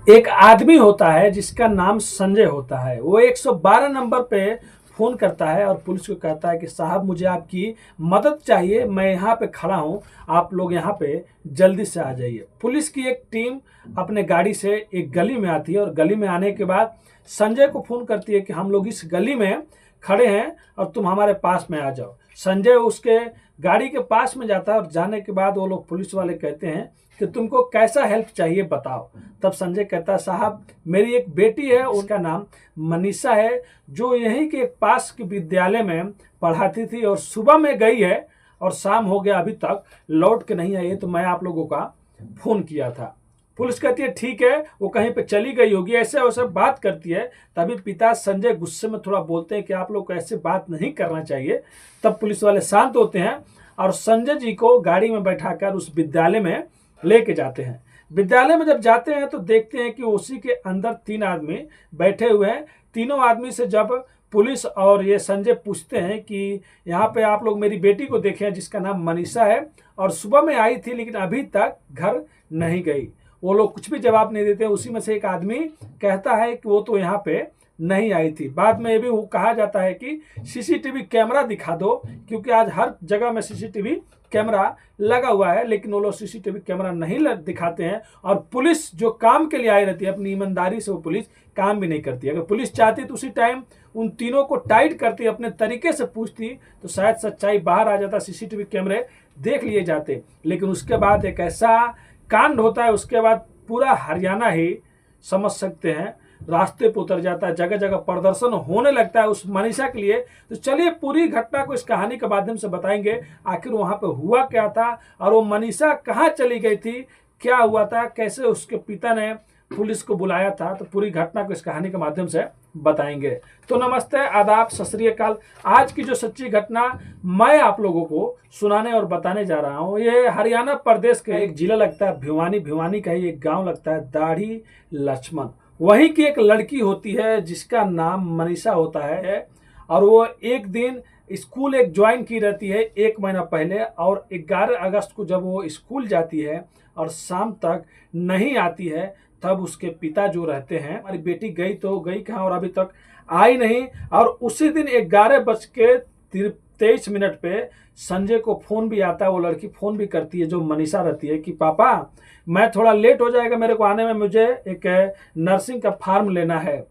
एक आदमी होता है जिसका नाम संजय होता है। वो 112 नंबर पे फ़ोन करता है और पुलिस को कहता है कि साहब मुझे आपकी मदद चाहिए, मैं यहाँ पे खड़ा हूँ, आप लोग यहाँ पे जल्दी से आ जाइए। पुलिस की एक टीम अपने गाड़ी से एक गली में आती है और गली में आने के बाद संजय को फ़ोन करती है कि हम लोग इस गली में खड़े हैं और तुम हमारे पास में आ जाओ। संजय उसके गाड़ी के पास में जाता है और जाने के बाद वो लोग पुलिस वाले कहते हैं कि तुमको कैसा हेल्प चाहिए बताओ। तब संजय कहता है साहब मेरी एक बेटी है, उसका नाम मनीषा है, जो यहीं के पास के विद्यालय में पढ़ाती थी और सुबह में गई है और शाम हो गया अभी तक लौट के नहीं आई है, तो मैं आप लोगों का फ़ोन किया था। पुलिस कहती है ठीक है, वो कहीं पे चली गई होगी, ऐसे वैसे बात करती है। तभी पिता संजय गुस्से में थोड़ा बोलते हैं कि आप लोग को ऐसे बात नहीं करना चाहिए। तब पुलिस वाले शांत होते हैं और संजय जी को गाड़ी में बैठाकर उस विद्यालय में लेके जाते हैं। विद्यालय में जब जाते हैं तो देखते हैं कि उसी के अंदर 3 आदमी बैठे हुए हैं। तीनों आदमी से जब पुलिस और ये संजय पूछते हैं कि यहाँ पे आप लोग मेरी बेटी को देखे हैं जिसका नाम मनीषा है और सुबह में आई थी लेकिन अभी तक घर नहीं गई, वो लोग कुछ भी जवाब नहीं देते। उसी में से एक आदमी कहता है कि वो तो यहाँ पे नहीं आई थी। बाद में ये भी कहा जाता है कि सीसीटीवी कैमरा दिखा दो, क्योंकि आज हर जगह में सीसीटीवी कैमरा लगा हुआ है, लेकिन वो लोग सीसीटीवी कैमरा नहीं दिखाते हैं। और पुलिस जो काम के लिए आई रहती है अपनी ईमानदारी से वो पुलिस काम भी नहीं करती। अगर पुलिस चाहती तो उसी टाइम उन तीनों को टाइट करती, अपने तरीके से पूछती, तो शायद सच्चाई बाहर आ जाता, सीसीटीवी कैमरे देख लिए जाते। लेकिन उसके बाद एक ऐसा कांड होता है, उसके बाद पूरा हरियाणा ही समझ सकते हैं रास्ते पर उतर जाता है, जगह जगह प्रदर्शन होने लगता है उस मनीषा के लिए। तो चलिए पूरी घटना को इस कहानी के माध्यम से बताएंगे, आखिर वहां पे हुआ क्या था और वो मनीषा कहाँ चली गई थी, क्या हुआ था, कैसे उसके पिता ने पुलिस को बुलाया था। तो पूरी घटना को इस कहानी के माध्यम से बताएंगे। तो नमस्ते, आदाब, सत श्री अकाल। आज की जो सच्ची घटना मैं आप लोगों को सुनाने और बताने जा रहा हूँ, ये हरियाणा प्रदेश का एक जिला लगता है भिवानी। भिवानी का ही एक गाँव लगता है दाढ़ी लक्ष्मण। वहीं की एक लड़की होती है जिसका नाम मनीषा होता है और वो एक दिन स्कूल एक ज्वाइन की रहती है 1 महीना पहले, और 11 अगस्त को जब वो स्कूल जाती है और शाम तक नहीं आती है, तब उसके पिता जो रहते हैं, हमारी बेटी गई तो गई कहाँ और अभी तक आई नहीं। और उसी दिन 11:23 पे संजय को फ़ोन भी आता है। वो लड़की फ़ोन भी करती है जो मनीषा रहती है कि पापा मैं थोड़ा लेट हो जाएगा मेरे को आने में, मुझे एक नर्सिंग का फॉर्म लेना है।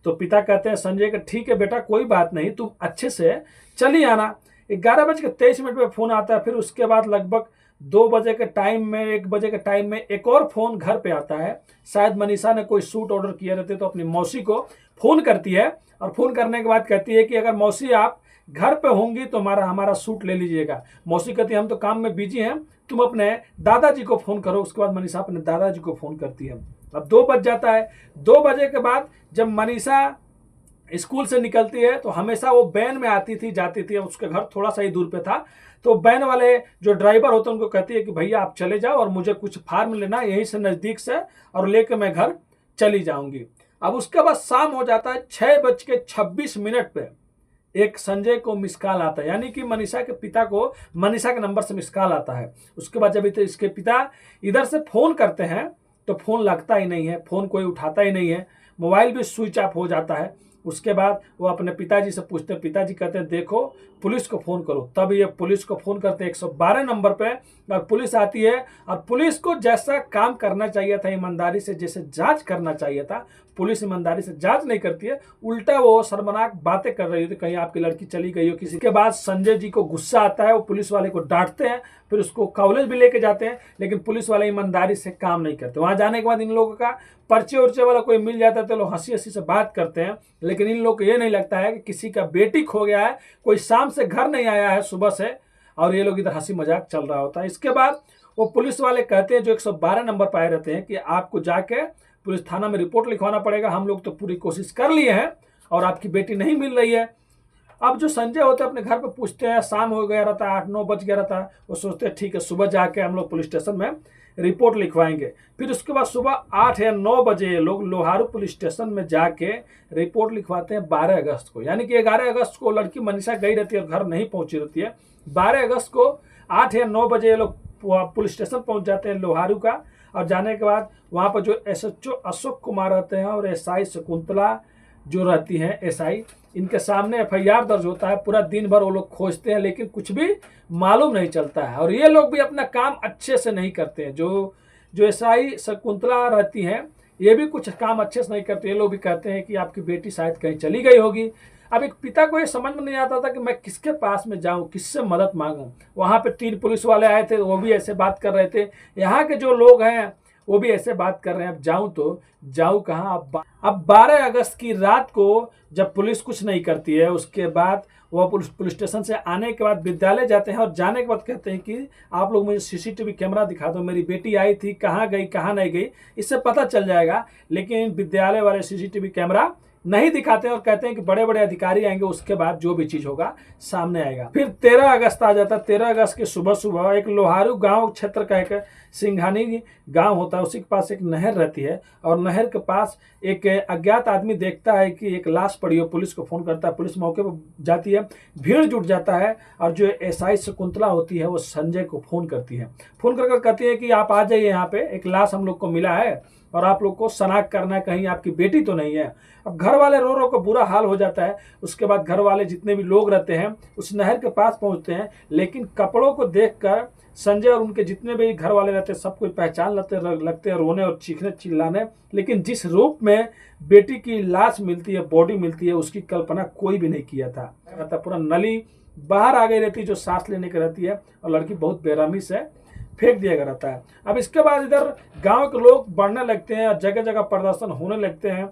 तो पिता कहते हैं संजय का ठीक है बेटा, कोई बात नहीं, तुम अच्छे से चली आना। 11:23 पे फ़ोन आता है। फिर उसके बाद लगभग 2 बजे के टाइम में, 1 बजे के टाइम में एक और फ़ोन घर पे आता है। शायद मनीषा ने कोई सूट ऑर्डर किए रहते तो अपनी मौसी को फ़ोन करती है और फ़ोन करने के बाद कहती है कि अगर मौसी आप घर पे होंगी तो हमारा सूट ले लीजिएगा। मौसी कहती है हम तो काम में बिजी हैं, तुम अपने दादाजी को फ़ोन करो। उसके बाद मनीषा अपने दादाजी को फ़ोन करती है। अब 2 बज जाता है। 2 बजे के बाद जब मनीषा स्कूल से निकलती है तो हमेशा वो वैन में आती थी जाती थी, उसका घर थोड़ा सा ही दूर पे था। तो वैन वाले जो ड्राइवर होते हैं उनको कहती है कि भैया आप चले जाओ और मुझे कुछ फार्म लेना है यहीं से नज़दीक से, और लेकर मैं घर चली जाऊंगी। अब उसके बाद शाम हो जाता है। 6:26 पे एक संजय को मिस कॉल आता है, यानी कि मनीषा के पिता को मनीषा के नंबर से मिस कॉल आता है। उसके बाद जब इसके पिता इधर से फ़ोन करते हैं तो फ़ोन लगता ही नहीं है, फ़ोन कोई उठाता ही नहीं है, मोबाइल भी स्विच ऑफ हो जाता है। उसके बाद वो अपने पिताजी से पूछते हैं, पिताजी कहते हैं देखो पुलिस को फ़ोन करो। तब ये पुलिस को फ़ोन करते हैं 112 नंबर पे और पुलिस आती है। और पुलिस को जैसा काम करना चाहिए था, ईमानदारी से जैसे जांच करना चाहिए था, पुलिस ईमानदारी से जांच नहीं करती है, उल्टा वो शर्मनाक बातें कर रही होती, कहीं आपकी लड़की चली गई हो किसी के बाद। संजय जी को गुस्सा आता है, वो पुलिस वाले को डांटते हैं, फिर उसको कॉलेज भी लेके जाते हैं, लेकिन पुलिस वाले ईमानदारी से काम नहीं करते। वहाँ जाने के बाद इन लोगों का पर्चे उर्चे वाला कोई मिल जाता है तो लोग हंसी हंसी से बात करते हैं, लेकिन इन लोग को ये नहीं लगता है कि किसी का बेटी खो गया है, कोई शाम से घर नहीं आया है सुबह से, और ये लोग इधर हंसी मजाक चल रहा होता है। इसके बाद वो पुलिस वाले कहते हैं जो 112 नंबर पर आए रहते हैं कि आपको जाके पुलिस थाना में रिपोर्ट लिखवाना पड़ेगा, हम लोग तो पूरी कोशिश कर लिए हैं और आपकी बेटी नहीं मिल रही है। अब जो संजय होते हैं अपने घर पे पूछते हैं, शाम हो गया रहता है, 8-9 बज गया रहता है। वो सोचते हैं ठीक है सुबह जाके हम लोग पुलिस स्टेशन में रिपोर्ट लिखवाएंगे। फिर उसके बाद सुबह 8 या 9 बजे ये लोग लोहारू पुलिस स्टेशन में जाके रिपोर्ट लिखवाते हैं 12 अगस्त को, यानी कि 11 अगस्त को लड़की मनीषा गई रहती है और घर नहीं पहुंची रहती है। 12 अगस्त को 8 या 9 बजे ये लोग पुलिस स्टेशन पहुंच जाते हैं लोहारू का, और जाने के बाद वहाँ पर जो एसएचओ अशोक कुमार रहते हैं और एसआई शकुंतला जो रहती हैं एसआई, इनके सामने एफआईआर दर्ज होता है। पूरा दिन भर वो लोग खोजते हैं लेकिन कुछ भी मालूम नहीं चलता है, और ये लोग भी अपना काम अच्छे से नहीं करते हैं। जो जो एसआई शकुंतला रहती हैं ये भी कुछ काम अच्छे से नहीं करते। ये लोग भी कहते हैं कि आपकी बेटी शायद कहीं चली गई होगी। अब एक पिता को ये समझ में नहीं आता था कि मैं किसके पास में जाऊं, किससे मदद मांगूं। वहां पे 3 पुलिस वाले आए थे, वो भी ऐसे बात कर रहे थे। यहाँ के जो लोग हैं वो भी ऐसे बात कर रहे हैं। अब जाऊं तो जाऊं कहाँ। अब 12 अगस्त की रात को जब पुलिस कुछ नहीं करती है, उसके बाद वो पुलिस स्टेशन से आने के बाद विद्यालय जाते हैं और जाने के बाद कहते हैं कि आप लोग मुझे सीसीटीवी कैमरा दिखा दो, मेरी बेटी आई थी, कहाँ गई कहाँ नहीं गई, इससे पता चल जाएगा। लेकिन विद्यालय वाले सीसीटीवी कैमरा नहीं दिखाते और कहते हैं कि बड़े बड़े अधिकारी आएंगे, उसके बाद जो भी चीज होगा सामने आएगा। फिर 13 अगस्त आ जाता है। 13 अगस्त की सुबह सुबह एक लोहारू गांव क्षेत्र का एक सिंघानी गांव होता है, उसी के पास एक नहर रहती है और नहर के पास एक अज्ञात आदमी देखता है कि एक लाश पड़ी हो। पुलिस को फोन करता है, पुलिस मौके पर जाती है, भीड़ जुट जाता है और जो एसआई शकुंतला होती है वो संजय को फोन करती है। फोन कर कहती है कि आप आ जाइए, यहाँ पे एक लाश हम लोग को मिला है और आप लोग को शनाख्त करना है, कहीं आपकी बेटी तो नहीं है। अब घर वाले रो रो को बुरा हाल हो जाता है। उसके बाद घर वाले जितने भी लोग रहते हैं उस नहर के पास पहुंचते हैं, लेकिन कपड़ों को देखकर संजय और उनके जितने भी घर वाले रहते हैं सब कोई पहचान लगते हैं, रोने और चीखने चिल्लाने। लेकिन जिस रूप में बेटी की लाश मिलती है, बॉडी मिलती है, उसकी कल्पना कोई भी नहीं किया था। पूरा नली बाहर आ गई रहती है जो सांस लेने की रहती है और लड़की बहुत बेरहमी से फेंक दिया गया रहता है। अब इसके बाद इधर गांव के लोग बढ़ने लगते हैं और जगह जगह प्रदर्शन होने लगते हैं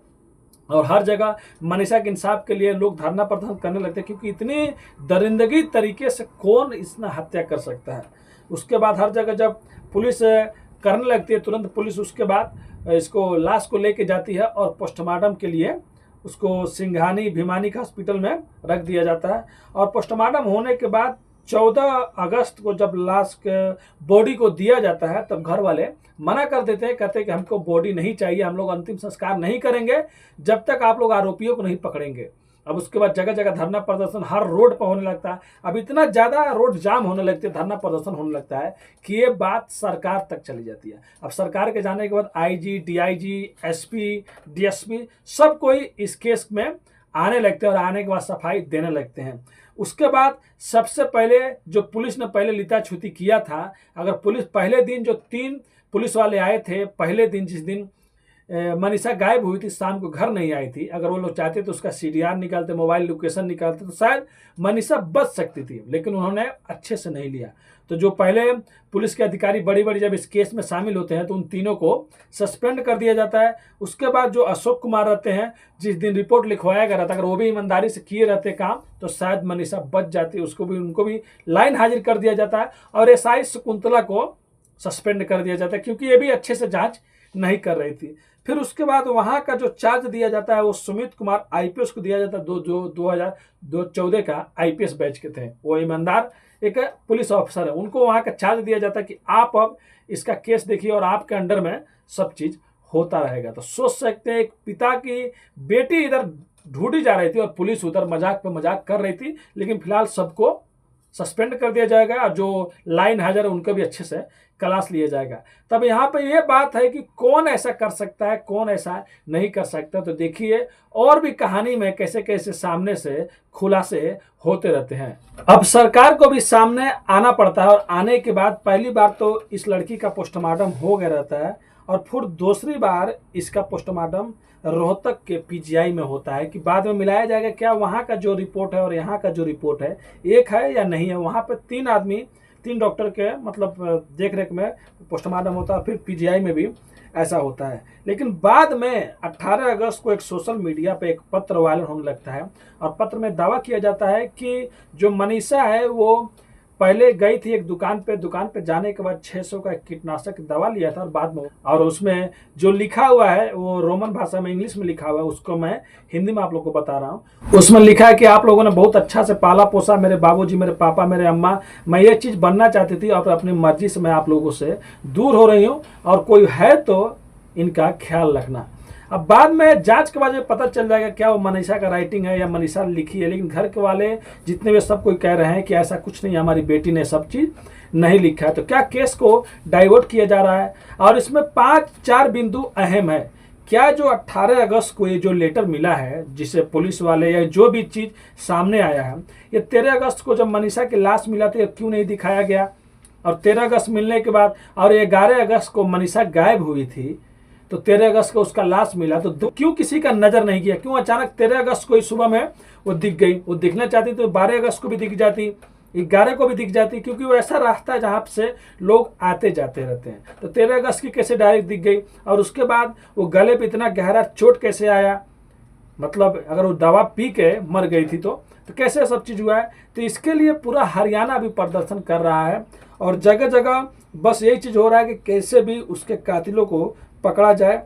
और हर जगह मनीषा के इंसाफ के लिए लोग धरना प्रदर्शन करने लगते हैं, क्योंकि इतनी दरिंदगी तरीके से कौन इसने हत्या कर सकता है। उसके बाद हर जगह जब पुलिस करने लगती है, तुरंत पुलिस उसके बाद इसको लाश को लेके जाती है और पोस्टमार्टम के लिए उसको सिंघानी भीमानी का हॉस्पिटल में रख दिया जाता है। और पोस्टमार्टम होने के बाद 14 अगस्त को जब लाश के बॉडी को दिया जाता है तब घर वाले मना कर देते हैं, कहते हैं कि हमको बॉडी नहीं चाहिए, हम लोग अंतिम संस्कार नहीं करेंगे जब तक आप लोग आरोपियों को नहीं पकड़ेंगे। अब उसके बाद जगह जगह धरना प्रदर्शन हर रोड पर होने लगता है। अब इतना ज़्यादा रोड जाम होने लगते हैं, धरना प्रदर्शन होने लगता है कि ये बात सरकार तक चली जाती है। अब सरकार के जाने के बाद आईजी, डीआईजी, एसपी, डीएसपी सब कोई इस केस में आने लगते हैं और आने के बाद सफाई देने लगते हैं। उसके बाद सबसे पहले जो पुलिस ने पहले लिता छुती किया था, अगर पुलिस पहले दिन जो 3 पुलिस वाले आए थे, पहले दिन जिस दिन मनीषा गायब हुई थी, शाम को घर नहीं आई थी, अगर वो लोग चाहते तो उसका सीडीआर निकालते, मोबाइल लोकेशन निकालते तो शायद मनीषा बच सकती थी, लेकिन उन्होंने अच्छे से नहीं लिया। तो जो पहले पुलिस के अधिकारी बड़ी बड़ी जब इस केस में शामिल होते हैं तो उन तीनों को सस्पेंड कर दिया जाता है। उसके बाद जो अशोक कुमार रहते हैं, जिस दिन रिपोर्ट लिखवाया गया था, अगर वो भी ईमानदारी से किए रहते काम तो शायद मनीषा बच जाती, उनको भी लाइन हाजिर कर दिया जाता है। और एसआई शकुंतला को सस्पेंड कर दिया जाता है क्योंकि ये भी अच्छे से जाँच नहीं कर रही थी। फिर उसके बाद वहाँ का जो चार्ज दिया जाता है वो सुमित कुमार आईपीएस को दिया जाता है, जो 2014 का आईपीएस बैच के थे, वो ईमानदार एक पुलिस ऑफिसर है। उनको वहाँ का चार्ज दिया जाता है कि आप अब इसका केस देखिए और आपके अंडर में सब चीज़ होता रहेगा। तो सोच सकते हैं एक पिता की बेटी इधर ढूंढी जा रही थी और पुलिस उधर मजाक पे मजाक कर रही थी, लेकिन फिलहाल सबको सस्पेंड कर दिया जाएगा और जो लाइन हाजिर है उनको भी अच्छे से क्लास लिया जाएगा। तब यहाँ पे ये बात है कि कौन ऐसा कर सकता है, कौन ऐसा नहीं कर सकता। तो देखिए और भी कहानी में कैसे कैसे सामने से खुलासे होते रहते हैं। अब सरकार को भी सामने आना पड़ता है और आने के बाद पहली बार तो इस लड़की का पोस्टमार्टम हो गया रहता है और फिर दूसरी बार इसका पोस्टमार्टम रोहतक के पीजीआई में होता है कि बाद में मिलाया जाएगा क्या वहाँ का जो रिपोर्ट है और यहाँ का जो रिपोर्ट है एक है या नहीं है। वहाँ पे 3 डॉक्टर के मतलब देख रेख में पोस्टमार्टम होता है, फिर पीजीआई में भी ऐसा होता है। लेकिन बाद में 18 अगस्त को एक सोशल मीडिया पे एक पत्र वायरल होने लगता है और पत्र में दावा किया जाता है कि जो मनीषा है वो पहले गई थी एक दुकान पे जाने के बाद 600 का कीटनाशक दवा लिया था और बाद में, और उसमें जो लिखा हुआ है वो रोमन भाषा में इंग्लिश में लिखा हुआ है, उसको मैं हिंदी में आप लोगों को बता रहा हूँ। उसमें लिखा है कि आप लोगों ने बहुत अच्छा से पाला पोसा, मेरे बाबूजी, मेरे पापा, मेरे अम्मा, मैं ये चीज़ बनना चाहती थी और अपनी मर्जी से मैं आप लोगों से दूर हो रही हूँ और कोई है तो इनका ख्याल रखना। अब बाद में जांच के बाद पता चल जाएगा क्या वो मनीषा का राइटिंग है या मनीषा लिखी है, लेकिन घर के वाले जितने भी सब कोई कह रहे हैं कि ऐसा कुछ नहीं, हमारी बेटी ने सब चीज़ नहीं लिखा है। तो क्या केस को डाइवर्ट किया जा रहा है? और इसमें 4 बिंदु अहम है। क्या जो 18 अगस्त को ये जो लेटर मिला है, जिसे पुलिस वाले या जो भी चीज़ सामने आया है, ये 13 अगस्त को जब मनीषा की लाश मिला तो ये क्यों नहीं दिखाया गया? और 13 अगस्त मिलने के बाद और 11 अगस्त को मनीषा गायब हुई थी, तो 13 अगस्त को उसका लाश मिला, तो क्यों किसी का नज़र नहीं किया? क्यों अचानक 13 अगस्त को ही सुबह में वो दिख गई? वो दिखना चाहती तो 12 अगस्त को भी दिख जाती, 11 को भी दिख जाती, क्योंकि वो ऐसा रास्ता है जहाँ से लोग आते जाते रहते हैं। तो 13 अगस्त की कैसे डायरेक्ट दिख गई? और उसके बाद वो गले पे इतना गहरा चोट कैसे आया? मतलब अगर वो दवा पी के मर गई थी तो कैसे सब चीज़ हुआ है? तो इसके लिए पूरा हरियाणा भी प्रदर्शन कर रहा है और जगह जगह बस यही चीज़ हो रहा है कि कैसे भी उसके कातिलों को पकड़ा जाए।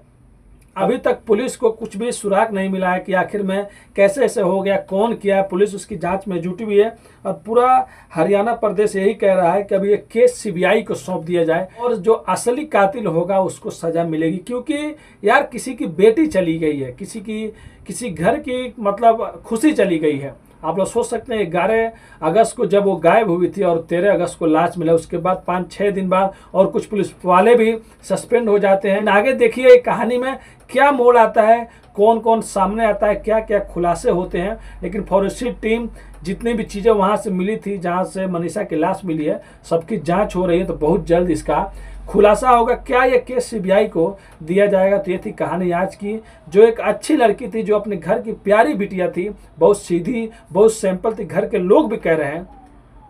अभी तक पुलिस को कुछ भी सुराग नहीं मिला है कि आखिर में कैसे ऐसे हो गया, कौन किया। पुलिस उसकी जांच में जुटी हुई है और पूरा हरियाणा प्रदेश यही कह रहा है कि अभी ये केस सीबीआई को सौंप दिया जाए और जो असली कातिल होगा उसको सजा मिलेगी। क्योंकि यार किसी की बेटी चली गई है, किसी घर की मतलब खुशी चली गई है। आप लोग सोच सकते हैं 11 अगस्त को जब वो गायब हुई थी और 13 अगस्त को लाश मिला, उसके बाद 5-6 दिन बाद और कुछ पुलिस वाले भी सस्पेंड हो जाते हैं। आगे देखिए कहानी में क्या मोड़ आता है, कौन कौन सामने आता है, क्या क्या खुलासे होते हैं। लेकिन फॉरेंसिक टीम जितनी भी चीज़ें वहाँ से मिली थी, जहाँ से मनीषा की लाश मिली है, सबकी जांच हो रही है। तो बहुत जल्द इसका खुलासा होगा। क्या ये केस सीबीआई को दिया जाएगा? तो ये थी कहानी आज की, जो एक अच्छी लड़की थी, जो अपने घर की प्यारी बिटिया थी, बहुत सीधी, बहुत सिंपल थी, घर के लोग भी कह रहे हैं,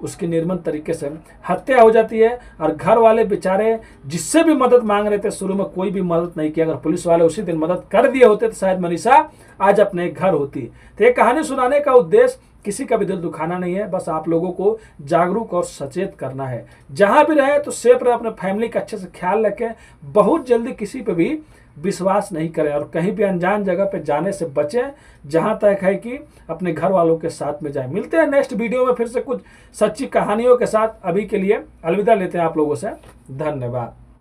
उसकी निर्मम तरीके से हत्या हो जाती है। और घर वाले बेचारे जिससे भी मदद मांग रहे थे, शुरू में कोई भी मदद नहीं किया। अगर पुलिस वाले उसी दिन मदद कर दिए होते तो शायद मनीषा आज अपने घर होती। तो ये कहानी सुनाने का उद्देश्य किसी का भी दिल दुखाना नहीं है, बस आप लोगों को जागरूक और सचेत करना है। जहां भी रहे तो सेफ रहे, अपने फैमिली का अच्छे से ख्याल रखें, बहुत जल्दी किसी पे भी विश्वास नहीं करें और कहीं भी अनजान जगह पे जाने से बचें। जहां तक है कि अपने घर वालों के साथ में जाएं। मिलते हैं नेक्स्ट वीडियो में फिर से कुछ सच्ची कहानियों के साथ। अभी के लिए अलविदा लेते हैं आप लोगों से। धन्यवाद।